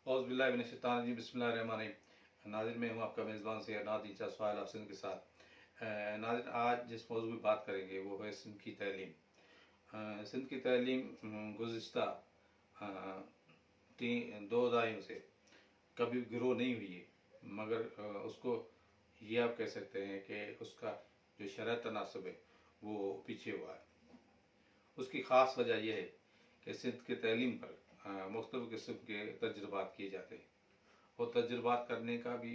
औज़ बिल्लाहि मिनश शैतानिर रजीम, बिस्मिल्लाहिर रहमानिर रहीम। नाज़रीन, मैं हूँ आपका मेज़बान सैयद नादिर सुहैल आप सिंध के साथ। नाज़रीन, आज जिस मौज़ू पर बात करेंगे वो है सिंध की तैलीम। सिंध की तैलीम गुज़िश्ता 2 दहाइयों से कभी ग्रो नहीं हुई है, मगर उसको ये आप कह सकते हैं कि उसका जो शरअ तनासब है वो पीछे हुआ है। उसकी ख़ास वजह यह है कि सिंध के तैलीम पर मुख्तलिफ़ किस्म के तजुर्बात किए जाते हैं, और तजुर्बात करने का भी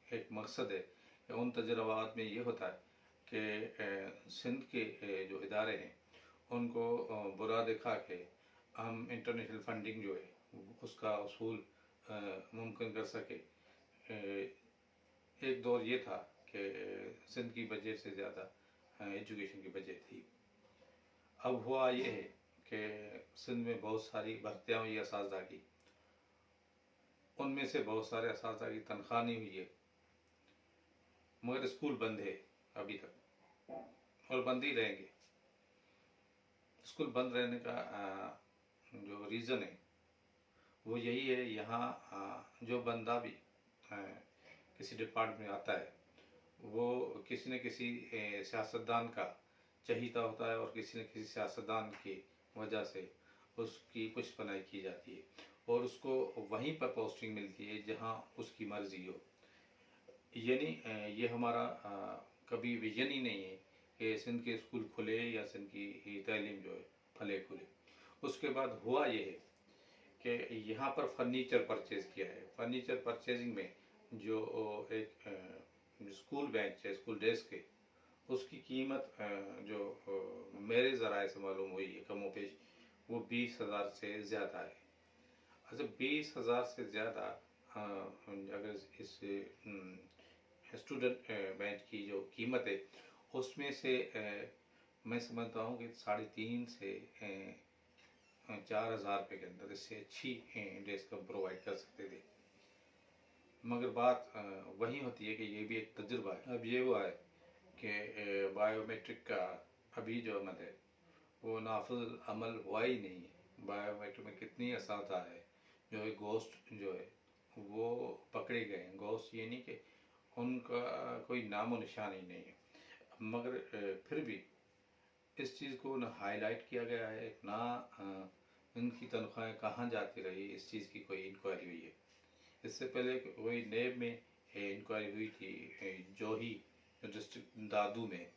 एक मकसद है कि उन तजुर्बात में ये होता है कि सिंध के जो इदारे हैं उनको बुरा दिखा के हम इंटरनेशनल फंडिंग जो है उसका उसूल मुमकिन कर सके। एक दौर ये था कि सिंध की बजट से ज़्यादा एजुकेशन की बजट थी। अब हुआ ये है कि सिंध में बहुत सारी भर्तियाँ हुई असातिज़ा की, उनमें से बहुत सारे असातिज़ा की तनख्वाह नहीं हुई है, मगर स्कूल बंद है अभी तक और बंद ही रहेंगे। स्कूल बंद रहने का जो रीज़न है वो यही है, यहाँ जो बंदा भी किसी डिपार्टमेंट में आता है वो किसी न किसी सियासतदान का चहीता होता है, और किसी न किसी सियासतदान की वजह से उसकी पुष्पनाई की जाती है और उसको वहीं पर पोस्टिंग मिलती है जहाँ उसकी मर्ज़ी हो। यानी ये हमारा कभी विजन ही नहीं है कि सिंध के स्कूल खुले या सिंध की तैलीम जो है फले फूले। उसके बाद हुआ ये है कि यहाँ पर फर्नीचर परचेज़ किया है। फर्नीचर परचेजिंग में जो एक स्कूल बेंच है, स्कूल डेस्क है, उसकी कीमत जो मेरे ज़राए से मालूम हुई है कमोपेश, वो 20,000 से ज़्यादा है। अच्छा, 20,000 से ज़्यादा अगर इस स्टूडेंट बेंच की जो कीमत है उसमें से मैं समझता हूँ कि 3.5 से 4,000 रुपये के अंदर इससे अच्छी डेस्क हम प्रोवाइड कर सकते थे। मगर बात वही होती है कि ये भी एक तजुर्बा है। अब ये हुआ है कि बायोमेट्रिक का अभी जो अमल है वो नाफिज अमल हुआ ही नहीं है। बायोमेट्रिक में कितनी असाता है जो है गोश्त जो है वो पकड़े गए हैं। गोश्त ये नहीं कि उनका कोई नामो निशान ही नहीं है, मगर फिर भी इस चीज़ को ना हाईलाइट किया गया है, ना इनकी तनख्वाहें कहाँ जाती रही, इस चीज़ की कोई इंक्वायरी हुई है। इससे पहले वही नेब में इंक्वायरी हुई थी, जोही डिस्ट्रिक्ट दादू में,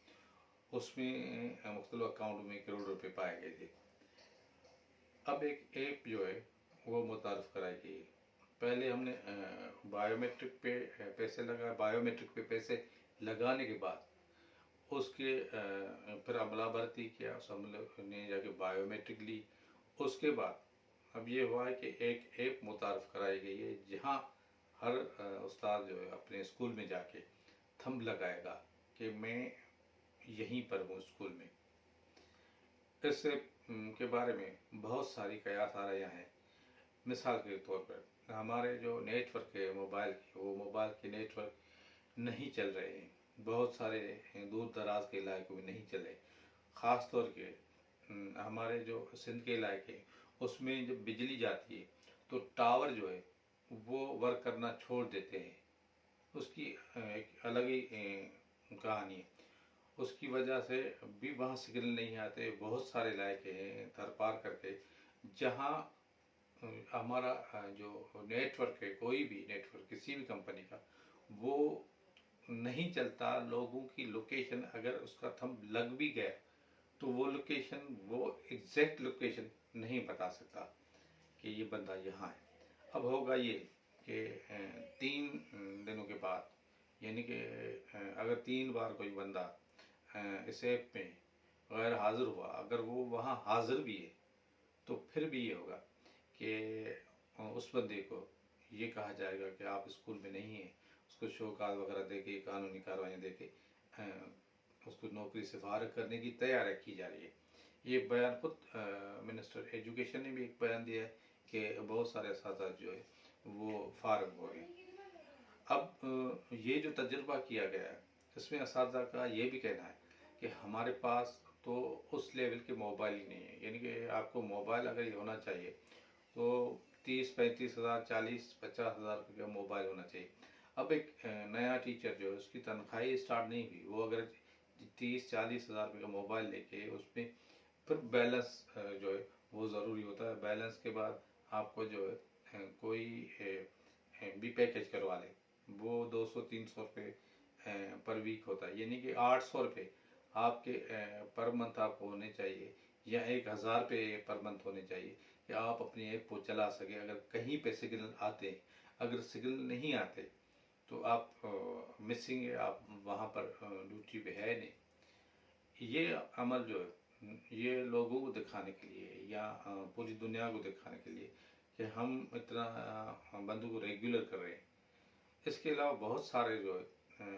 उसमें मुख्तलिफ अकाउंट में करोड़ रुपए पाए गए थे। अब एक ऐप जो है वो मुतारफ़ कराई गई है। पहले हमने बायोमेट्रिक पे पैसे लगाए, बायोमेट्रिक पे पैसे लगाने के बाद उसके फिर अमला भर्ती किया, उस अमले ने जाके बायोमेट्रिक ली। उसके बाद अब ये हुआ है कि एक ऐप मुतारफ़ कराई गई है जहाँ हर उस्ताद जो है अपने स्कूल में जाके थंब लगाएगा कि मैं यहीं पर हूँ स्कूल में। इस ऐप के बारे में बहुत सारी कयास आ रही हैं। मिसाल के तौर पर हमारे जो नेटवर्क है मोबाइल की, वो मोबाइल के नेटवर्क नहीं चल रहे हैं। बहुत सारे दूर दराज के इलाकों में नहीं चले। ख़ास तौर के हमारे जो सिंध के इलाके उसमें जब बिजली जाती है तो टावर जो है वो वर्क करना छोड़ देते हैं। उसकी एक अलग ही कहानी है। उसकी वजह से भी वहाँ सिग्नल नहीं आते। बहुत सारे इलाके हैं थर पार करके जहाँ हमारा जो नेटवर्क है, कोई भी नेटवर्क किसी भी कंपनी का, वो नहीं चलता। लोगों की लोकेशन अगर उसका थंब लग भी गया तो वो लोकेशन, वो एग्जैक्ट लोकेशन नहीं बता सकता कि ये बंदा यहाँ है। अब होगा ये कि 3 दिनों के बाद, यानी कि अगर 3 बार कोई बंदा इस ऐप में गैर हाजिर हुआ, अगर वो वहाँ हाजिर भी है तो फिर भी ये होगा कि उस बंदे को ये कहा जाएगा कि आप स्कूल में नहीं हैं। उसको शोकाज वगैरह दे के, कानूनी कार्रवाई दे के उसको नौकरी से फारिग करने की तैयारी की जा रही है। ये बयान खुद मिनिस्टर एजुकेशन ने भी एक बयान दिया है कि बहुत सारे असातिज़ा जो है वो फारिग हो गए। अब ये जो तजुर्बा किया गया है इसमें असातिज़ा का ये भी कहना है कि हमारे पास तो उस लेवल के मोबाइल ही नहीं है। यानी कि आपको मोबाइल अगर होना चाहिए तो 30-35 हज़ार, 40-50 हज़ार रुपये का मोबाइल होना चाहिए। अब एक नया टीचर जो है उसकी तनख्वाही स्टार्ट नहीं हुई, वो अगर 30-40 हज़ार रुपये का मोबाइल लेके उसमें फिर बैलेंस जो है वो ज़रूरी होता है। बैलेंस के बाद आपको जो है कोई भी पैकेज करवा ले, वो 200-300 रुपये पर वीक होता है, यानी कि 800 रुपये आपके पर मंथ आपको होने चाहिए, या 1000 रुपये पर मंथ होने चाहिए कि आप अपनी ऐप को चला सके। अगर कहीं पे सिग्नल आते हैं, अगर सिग्नल नहीं आते तो आप मिसिंग है, आप वहाँ पर ड्यूटी पे है नहीं। ये अमल जो है ये लोगों को दिखाने के लिए या पूरी दुनिया को दिखाने के लिए कि हम इतना बंदों को रेगुलर कर रहे हैं। इसके अलावा बहुत सारे जो है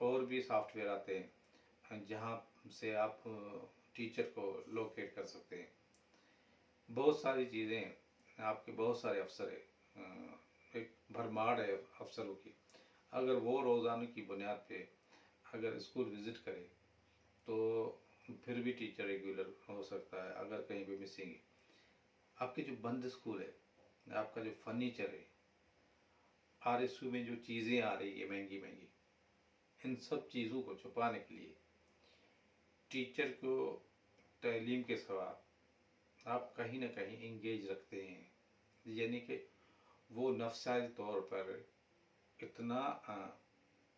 और भी सॉफ्टवेयर आते हैं जहाँ से आप टीचर को लोकेट कर सकते हैं। बहुत सारी चीज़ें हैं, आपके बहुत सारे अफसर है, एक भरमार है अफसरों की। अगर वो रोज़ाना की बुनियाद पे अगर स्कूल विज़िट करे तो फिर भी टीचर रेगुलर हो सकता है। अगर कहीं पे मिसिंग है, आपके जो बंद स्कूल है, आपका जो फर्नीचर है, RSU में जो चीज़ें आ रही है महंगी महंगी, इन सब चीज़ों को छुपाने के लिए टीचर को तालीम के सिवा आप कहीं ना कहीं इंगेज रखते हैं। यानी कि वो नफ्सानी तौर पर इतना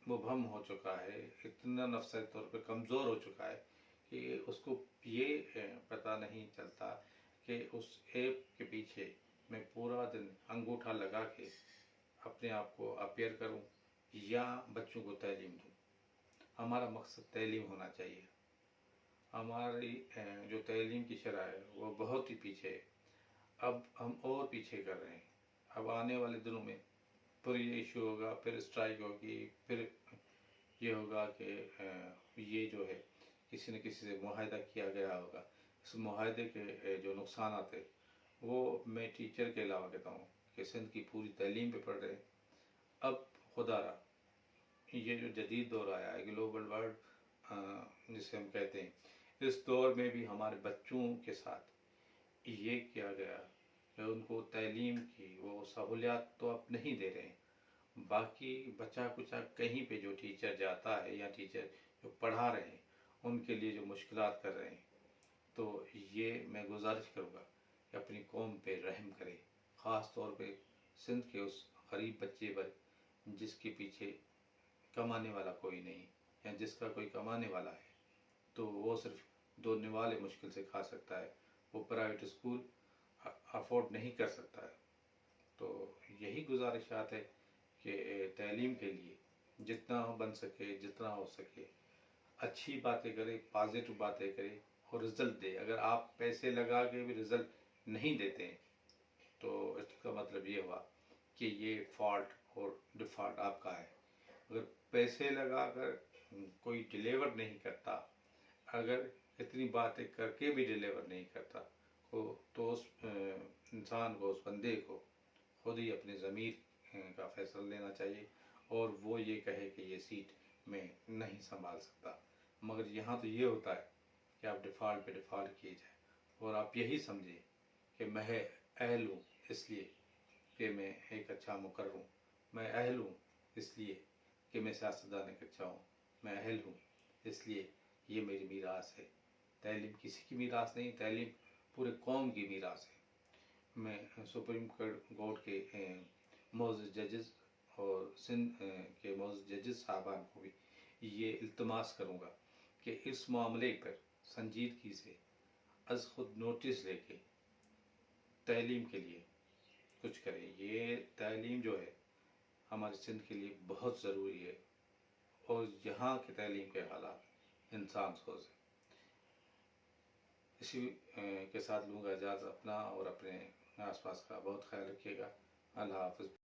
मुबहम हो चुका है, इतना नफ्सानी तौर पर कमज़ोर हो चुका है कि उसको ये पता नहीं चलता कि उस ऐप के पीछे मैं पूरा दिन अंगूठा लगा के अपने आप को अपेयर करूं या बच्चों को तालीम दूं। हमारा मकसद तालीम होना चाहिए। हमारी जो तालीम की शरह है वो बहुत ही पीछे है। अब हम और पीछे कर रहे हैं। अब आने वाले दिनों में फिर ये इशू होगा, फिर स्ट्राइक होगी, फिर ये होगा कि ये जो है किसी न किसी से मुआहदा किया गया होगा। इस मुआहदे के जो नुकसान आते वो मैं टीचर के अलावा कहता हूँ कि सिंध की पूरी तालीम पे पड़ रहे हैं। अब खुदारा ये जो जदीद दौर आया है, ग्लोबल वर्ल्ड जिसे हम कहते हैं, इस दौर में भी हमारे बच्चों के साथ ये किया गया कि उनको तालीम की वो सहूलियात तो अब नहीं दे रहे हैं। बाकी बचा कुचा कहीं पे जो टीचर जाता है या टीचर जो पढ़ा रहे हैं उनके लिए जो मुश्किलात कर रहे हैं, तो ये मैं गुजारिश करूँगा कि अपनी कौम पे रहम करें, ख़ास तौर पे सिंध के उस गरीब बच्चे पर जिसके पीछे कमाने वाला कोई नहीं, या जिसका कोई कमाने वाला है तो वो सिर्फ 2 निवाले मुश्किल से खा सकता है, वो प्राइवेट स्कूल अफोर्ड नहीं कर सकता है। तो यही गुजारिशात है कि तालीम के लिए जितना बन सके, जितना हो सके अच्छी बातें करें, पॉजिटिव बातें करें और रिज़ल्ट दे। अगर आप पैसे लगा के भी रिज़ल्ट नहीं देते हैं तो इसका मतलब ये हुआ कि ये फॉल्ट और डिफ़ॉल्ट आपका है। अगर पैसे लगाकर कोई डिलीवर नहीं करता, अगर इतनी बातें करके भी डिलीवर नहीं करता तो उस इंसान को, उस बंदे को खुद ही अपने ज़मीर का फैसला लेना चाहिए और वो ये कहे कि ये सीट मैं नहीं संभाल सकता। मगर यहाँ तो ये होता है कि आप डिफ़ॉल्ट पे डिफ़ॉल्ट किए जाए और आप यही समझें कि मैं अहल हूँ इसलिए कि मैं एक अच्छा मुकर्र हूँ, मैं अहल हूँ इसलिए कि मैं सियासतदान एक अच्छा हूँ, मैं अहल हूँ इसलिए ये मेरी मीरास है। तालीम किसी की मीरास नहीं, तालीम पूरे कौम की मीरास है। मैं सुप्रीम कोर्ट के मोअज़्ज़ज़ जजेस और सिंध के मोअज़्ज़ज़ जजेस साहबान को भी ये इल्तमास करूँगा कि इस मामले पर संजीदगी से अज़ खुद नोटिस लेके तालीम के लिए कुछ करें। ये तालीम जो है हमारे सिंध के लिए बहुत ज़रूरी है और यहाँ के तालीम के हालात इंसान सोच है। इसी के साथ लूँगा इजाज़त, अपना और अपने आसपास का बहुत ख्याल रखिएगा। अल्लाह हाफ़िज़।